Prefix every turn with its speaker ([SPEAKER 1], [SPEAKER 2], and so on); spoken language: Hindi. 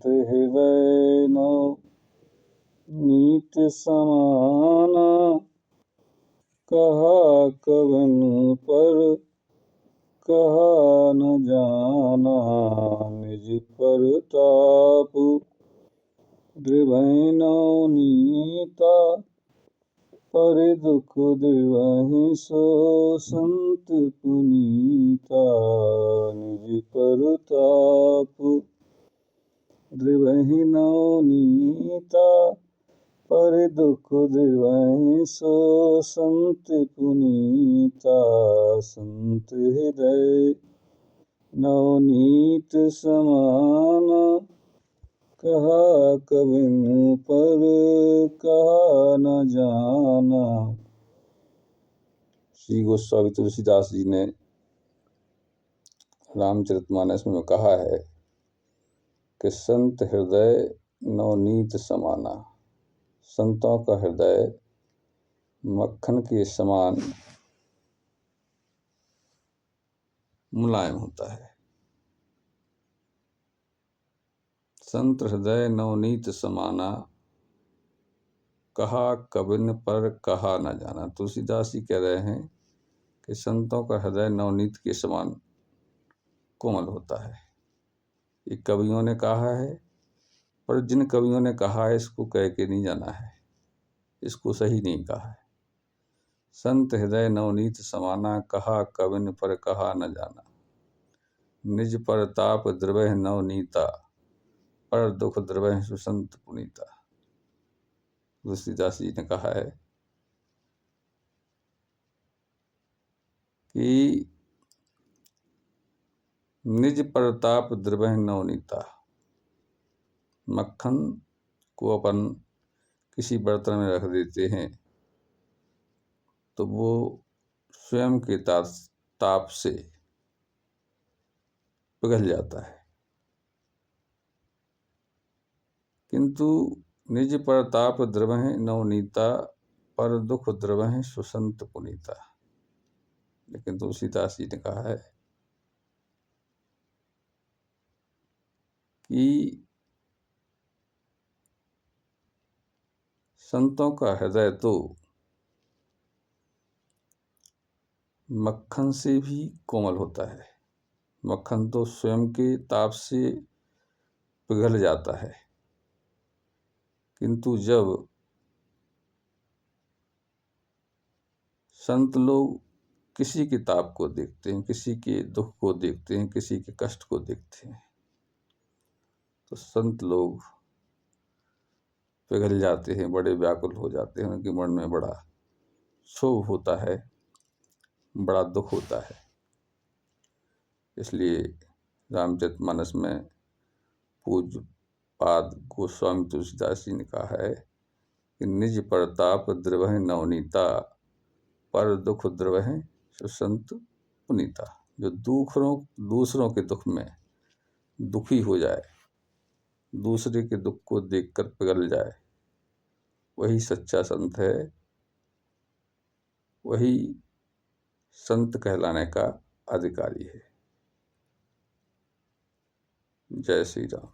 [SPEAKER 1] हृदय नीत समाना, कहा कवन पर कहा न जाना। निज परताप द्रिभैनौ नीता, पर दुख द्रिवहि सो संत पुनीता। निज परताप द्रिवहिनौ नीता, पर दुख द्रिवहि सो संत पुनीता। संत हृदय नवनीत समाना, कहा कबिन पर कहा न जाना। श्री गोस्वामी तुलसीदास जी ने रामचरितमानस में कहा है कि संत हृदय नवनीत समाना, संतों का हृदय मक्खन के समान मुलायम होता है। संत हृदय नवनीत समाना, कहा कबिन पर कहा न जाना। तुलसीदास जी कह रहे हैं कि संतों का हृदय नवनीत के समान कोमल होता है। ये कवियों ने कहा है, पर जिन कवियों ने कहा है इसको कह के नहीं जाना है, इसको सही नहीं कहा है। संत हृदय नवनीत समाना, कहा कबिन पर कहा न जाना। निज परताप द्रवह नवनीता, पर दुख द्रवह सुसंत पुनीता। तुलसीदास जी ने कहा है कि निज परताप द्रवह नवनीता। मक्खन को अपन किसी बर्तन में रख देते हैं तो वो स्वयं के ताप से पिघल जाता है, किंतु निज परताप द्रवह नवनीता, पर दुख द्रवह सुसंत पुनीता। लेकिन तुलसीदास जी ने कहा है कि संतों का हृदय तो मक्खन से भी कोमल होता है। मक्खन तो स्वयं के ताप से पिघल जाता है, किंतु जब संत लोग किसी के ताप को देखते हैं, किसी के दुख को देखते हैं, किसी के कष्ट को देखते हैं, तो संत लोग पिघल जाते हैं, बड़े व्याकुल हो जाते हैं। उनके मन में बड़ा क्षोभ होता है, बड़ा दुख होता है। इसलिए रामचरितमानस में पूज्य पाद गोस्वामी तुलसीदास जी ने कहा है कि निज परताप द्रवह नवनीता, पर दुख द्रवह सुसंत पुनीता। जो दूसरों के दुख में दुखी हो जाए, दूसरे के दुख को देखकर पिघल जाए, वही सच्चा संत है, वही संत कहलाने का अधिकारी है। जय श्री राम।